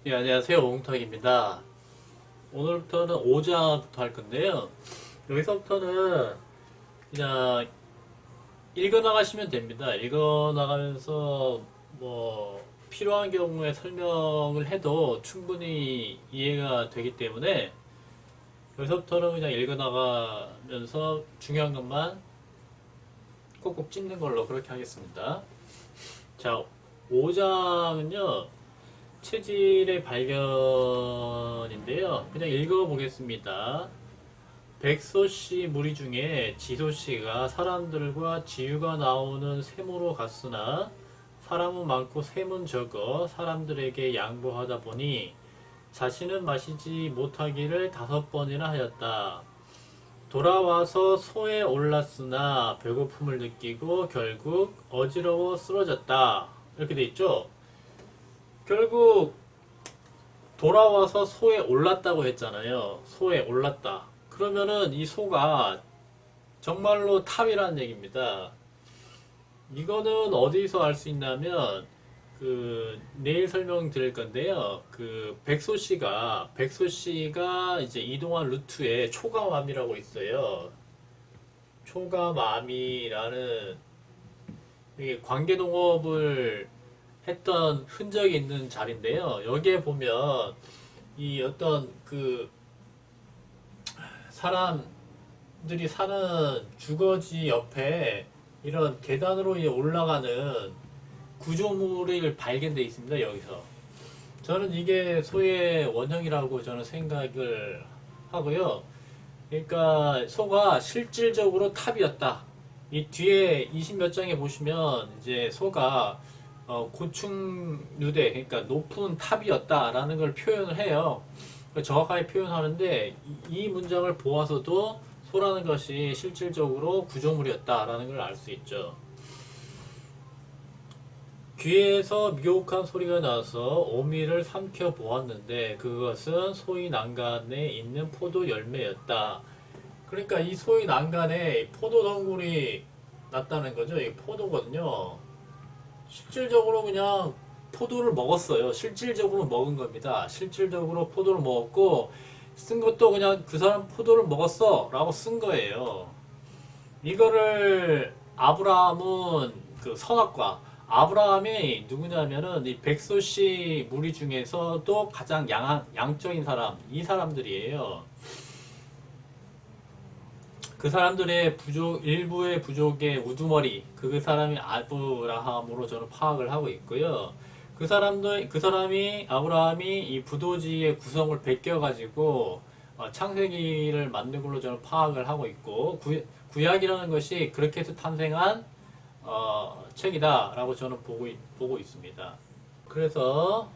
예, 안녕하세요. 옹탁입니다. 오늘부터는 오자부터 할 건데요. 여기서부터는 그냥 읽어나가시면 됩니다. 읽어나가면서 필요한 경우에 설명을 해도 충분히 이해가 되기 때문에 여기서부터는 그냥 읽어나가면서 중요한 것만 꼭꼭 찝는 걸로 그렇게 하겠습니다. 자, 5장은요. 체질의 발견인데요. 그냥 읽어보겠습니다. 백소씨 무리 중에 지소씨가 사람들과 지유가 나오는 셈으로 갔으나 사람은 많고 셈은 적어 사람들에게 양보하다 보니 자신은 마시지 못하기를 5번이나 하였다. 돌아와서 소에 올랐으나 배고픔을 느끼고 결국 어지러워 쓰러졌다. 이렇게 돼 있죠. 결국 돌아와서 소에 올랐다고 했잖아요. 소에 올랐다. 그러면은 이 소가 정말로 탑이라는 얘기입니다. 이거는 어디서 알 수 있냐면 내일 설명드릴 건데요. 백소씨가 이제 이동한 루트에 초가맘이라고 있어요. 초가맘이라는 이게 관계동업을 했던 흔적이 있는 자리인데요. 여기에 보면 이 어떤 사람들이 사는 주거지 옆에 이런 계단으로 올라가는 구조물이 발견되어 있습니다. 여기서 저는 이게 소의 원형이라고 저는 생각을 하고요. 그러니까 소가 실질적으로 탑이었다. 이 뒤에 20 몇 장에 보시면 이제 소가 고충류대, 그러니까 높은 탑이었다라는 걸 표현을 해요. 정확하게 표현하는데 이 문장을 보아서도 소라는 것이 실질적으로 구조물이었다라는 걸 알 수 있죠. 귀에서 미혹한 소리가 나서 오미를 삼켜 보았는데 그것은 소의 난간에 있는 포도 열매였다. 그러니까 이 소의 난간에 포도 덩굴이 났다는 거죠. 이 포도거든요. 실질적으로 그냥 포도를 먹었어요. 실질적으로 먹은 겁니다. 실질적으로 포도를 먹었고 쓴 것도 그냥 그 사람 포도를 먹었어 라고 쓴 거예요. 이거를 아브라함은 선악과 아브라함이 누구냐면은 이 백소씨 무리 중에서도 가장 양적인 사람, 이 사람들이에요. 그 사람들의 일부의 부족의 우두머리, 그 사람이 아브라함으로 저는 파악을 하고 있고요. 그 사람이, 아브라함이 이 부도지의 구성을 베껴가지고, 창세기를 만든 걸로 저는 파악을 하고 있고, 구약이라는 것이 그렇게 해서 탄생한, 책이다라고 저는 보고 있습니다. 그래서,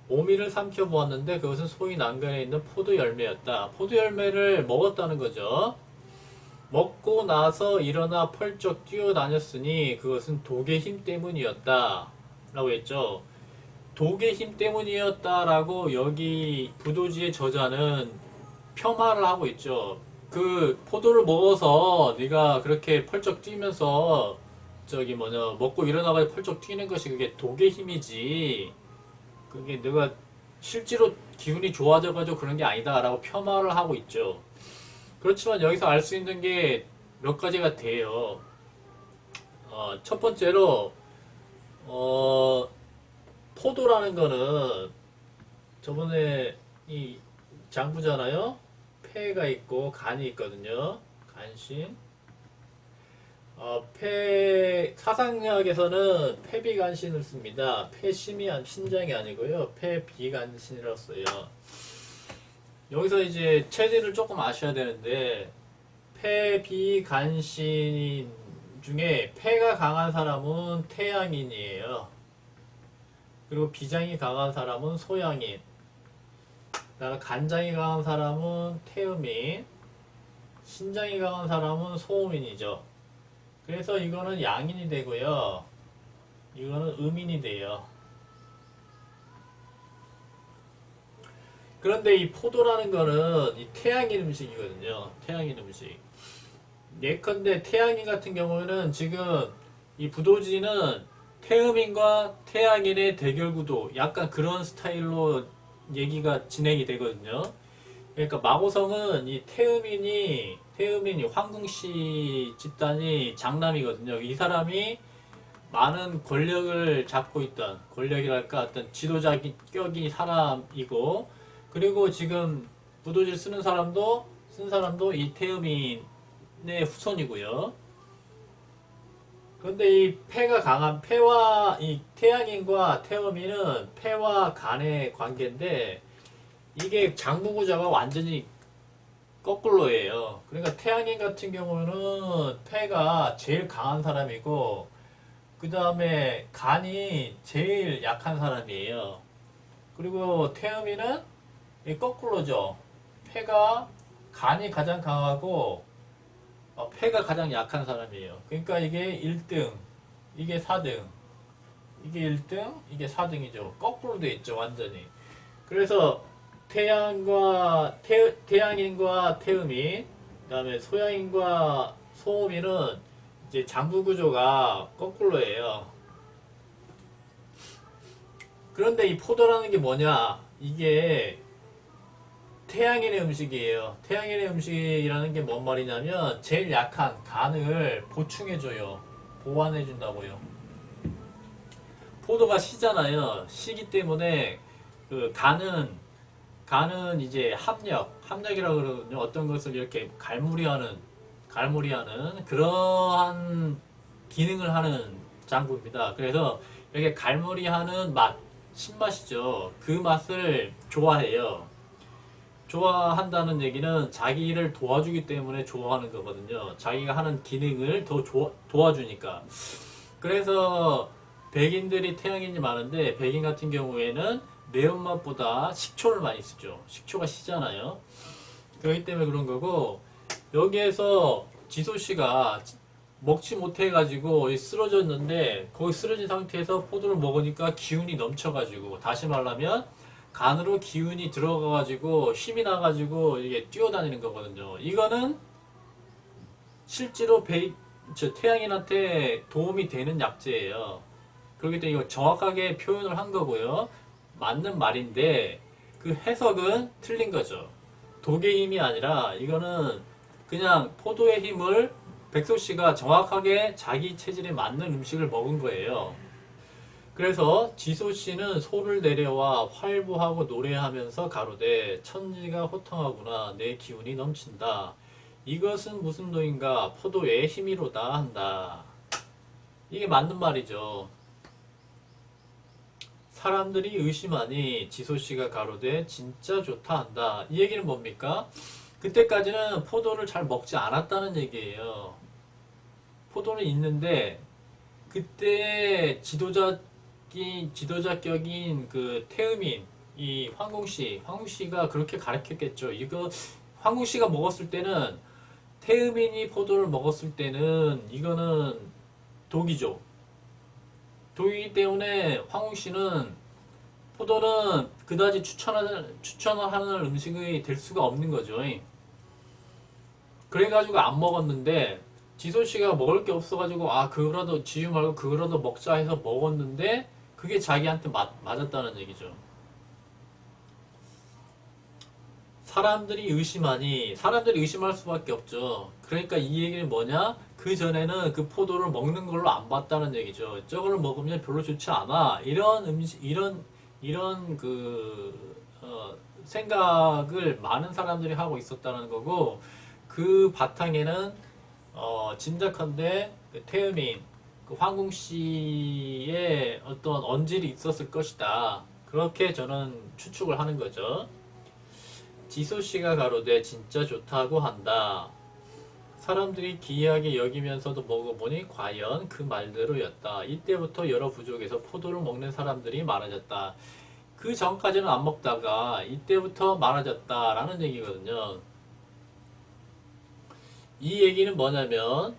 오미를 삼켜보았는데 그것은 소의 난간에 있는 포도 열매였다. 포도 열매를 먹었다는 거죠. 먹고 나서 일어나 펄쩍 뛰어다녔으니 그것은 독의 힘 때문이었다 라고 했죠. 독의 힘 때문이었다라고 여기 부도지의 저자는 폄하를 하고 있죠. 포도를 먹어서 네가 그렇게 펄쩍 뛰면서 먹고 일어나가지고 펄쩍 뛰는 것이 그게 독의 힘이지 그게 내가 실제로 기분이 좋아져가지고 그런 게 아니다 라고 폄하를 하고 있죠. 그렇지만 여기서 알 수 있는 게 몇 가지가 돼요. 첫 번째로, 포도라는 거는 저번에 이 장부잖아요? 폐가 있고 간이 있거든요. 간신. 사상학에서는 폐비간신을 씁니다. 폐심이 신장이 아니고요. 폐비간신이라고 써요. 여기서 이제 체질을 조금 아셔야 되는데 폐비간신 중에 폐가 강한 사람은 태양인이에요. 그리고 비장이 강한 사람은 소양인. 그다음에 간장이 강한 사람은 태음인. 신장이 강한 사람은 소음인이죠. 그래서 이거는 양인이 되고요. 이거는 음인이 돼요. 그런데 이 포도라는 거는 이 태양인 음식이거든요. 태양인 음식. 예컨대 태양인 같은 경우에는 지금 이 부도지는 태음인과 태양인의 대결 구도, 약간 그런 스타일로 얘기가 진행이 되거든요. 그러니까 마고성은 이 태음인이 황궁씨 집단이 장남이거든요. 이 사람이 많은 권력을 잡고 있던, 권력이랄까 어떤 지도자격이 사람이고, 그리고 지금 부도질 쓴 사람도 이 태음인의 후손이고요. 그런데 이 이 태양인과 태음인은 폐와 간의 관계인데, 이게 장부구조가 완전히 거꾸로예요. 그러니까 태양인 같은 경우는 폐가 제일 강한 사람이고, 그 다음에 간이 제일 약한 사람이에요. 그리고 태음인은 거꾸로죠. 간이 가장 강하고 폐가 가장 약한 사람이에요. 그러니까 이게 1등, 이게 4등, 이게 1등, 이게 4등이죠. 거꾸로 돼 있죠, 완전히. 그래서 태양인과 태음인, 그다음에 소양인과 소음인은 이제 장부 구조가 거꾸로예요. 그런데 이 포도라는 게 뭐냐? 이게 태양인의 음식이에요. 태양인의 음식이라는 게 뭔 말이냐면 제일 약한 간을 보충해줘요. 보완해준다고요. 포도가 시잖아요. 시기 때문에 그 간은 이제 합력이라고 그러거든요. 어떤 것을 이렇게 갈무리하는 그러한 기능을 하는 장부입니다. 그래서 이렇게 갈무리하는 신맛이죠. 그 맛을 좋아해요. 좋아한다는 얘기는 자기를 도와주기 때문에 좋아하는 거거든요. 자기가 하는 기능을 더 도와주니까. 그래서 백인들이 태양인이 많은데 백인 같은 경우에는 매운맛보다 식초를 많이 쓰죠. 식초가 시잖아요. 그렇기 때문에 그런 거고, 여기에서 지소 씨가 먹지 못해가지고 쓰러졌는데, 거기 쓰러진 상태에서 포도를 먹으니까 기운이 넘쳐가지고, 다시 말하면 간으로 기운이 들어가가지고 힘이 나가지고 이게 뛰어다니는 거거든요. 이거는 실제로 태양인한테 도움이 되는 약재예요. 그렇기 때문에 이거 정확하게 표현을 한 거고요. 맞는 말인데 그 해석은 틀린 거죠. 독의 힘이 아니라 이거는 그냥 포도의 힘을 백소 씨가 정확하게 자기 체질에 맞는 음식을 먹은 거예요. 그래서 지소 씨는 소를 내려와 활보하고 노래하면서 가로되 천지가 호통하구나 내 기운이 넘친다. 이것은 무슨 도인가 포도의 힘이로다 한다. 이게 맞는 말이죠. 사람들이 의심하니 지소 씨가 가로되 진짜 좋다 한다. 이 얘기는 뭡니까? 그때까지는 포도를 잘 먹지 않았다는 얘기예요. 포도는 있는데 그때 지도자격인 그 태음인 이 황궁씨가 그렇게 가르쳤겠죠. 이거 황궁씨가 먹었을 때는 태음인이 포도를 먹었을 때는 이거는 독이죠. 독이기 때문에 황궁씨는 포도는 그다지 추천을 하는 음식이 될 수가 없는 거죠. 그래가지고 안 먹었는데 지소씨가 먹을 게 없어가지고 그거라도 지유 말고 그거라도 먹자 해서 먹었는데 그게 자기한테 맞았다는 얘기죠. 사람들이 의심할 수밖에 없죠. 그러니까 이 얘기는 뭐냐? 그 전에는 그 포도를 먹는 걸로 안 봤다는 얘기죠. 저거를 먹으면 별로 좋지 않아. 이런 생각을 많은 사람들이 하고 있었다는 거고, 그 바탕에는 짐작컨대 그 태음인 그 황궁 씨의 어떤 언질이 있었을 것이다. 그렇게 저는 추측을 하는 거죠. 지소 씨가 가로되 진짜 좋다고 한다. 사람들이 기이하게 여기면서도 먹어보니 과연 그 말대로였다. 이때부터 여러 부족에서 포도를 먹는 사람들이 많아졌다. 그 전까지는 안 먹다가 이때부터 많아졌다라는 얘기거든요. 이 얘기는 뭐냐면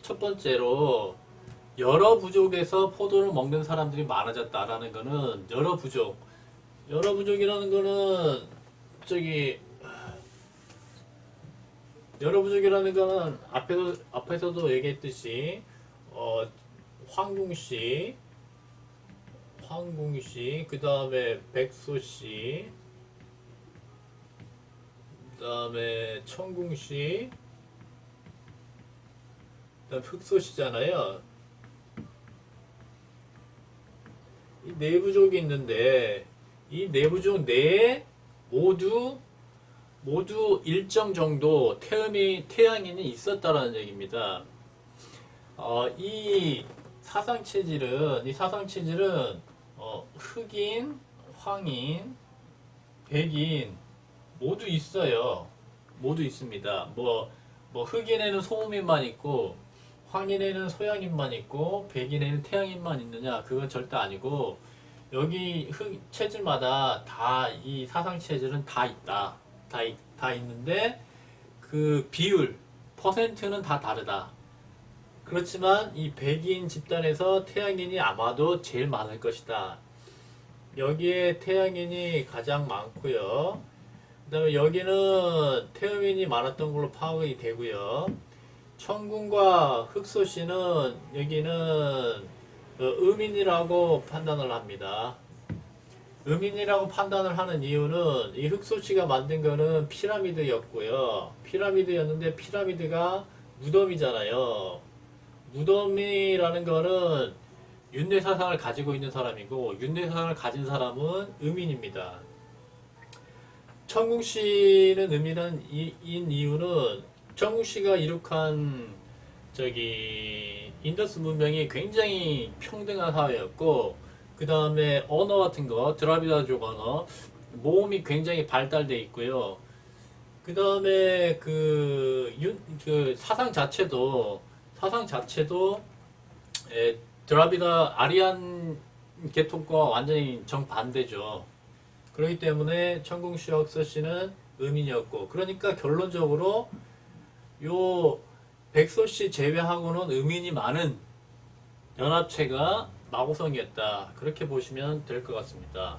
첫 번째로 여러 부족에서 포도를 먹는 사람들이 많아졌다라는 거는 여러 부족이라는 거는 여러 부족이라는 거는 앞에서도 얘기했듯이 황궁씨, 그 다음에 백소씨, 그다음에 청궁시, 그다음 흑소시잖아요. 이 내부족이 있는데 이 내부족 내에 모두 일정 정도 태양인이 있었다라는 얘기입니다. 이 사상 체질은 흑인, 황인, 백인 모두 있어요. 모두 있습니다. 뭐 흑인에는 소음인만 있고, 황인에는 소양인만 있고, 백인에는 태양인만 있느냐? 그건 절대 아니고, 여기 체질마다 다 이 사상 체질은 다 있다. 다 있는데, 그 비율, 퍼센트는 다 다르다. 그렇지만 이 백인 집단에서 태양인이 아마도 제일 많을 것이다. 여기에 태양인이 가장 많고요. 그 다음에 여기는 태음인이 많았던 걸로 파악이 되고요. 청군과 흑소씨는 여기는 음인이라고 판단을 합니다. 음인이라고 판단을 하는 이유는 이 흑소씨가 만든 거는 피라미드였고요. 피라미드였는데 피라미드가 무덤이잖아요. 무덤이라는 거는 윤회 사상을 가지고 있는 사람이고, 윤회 사상을 가진 사람은 음인입니다. 청궁씨는 음인한 이유는 청궁씨가 이룩한 인더스 문명이 굉장히 평등한 사회였고, 그 다음에 언어 같은 거, 드라비다족 언어, 모음이 굉장히 발달돼 있고요. 그 다음에 그 사상 자체도 드라비다 아리안 계통과 완전히 정반대죠. 그렇기 때문에 청궁씨, 흑소씨는 음인이었고, 그러니까 결론적으로 요 백소씨 제외하고는 음인이 많은 연합체가 마고성이었다. 그렇게 보시면 될 것 같습니다.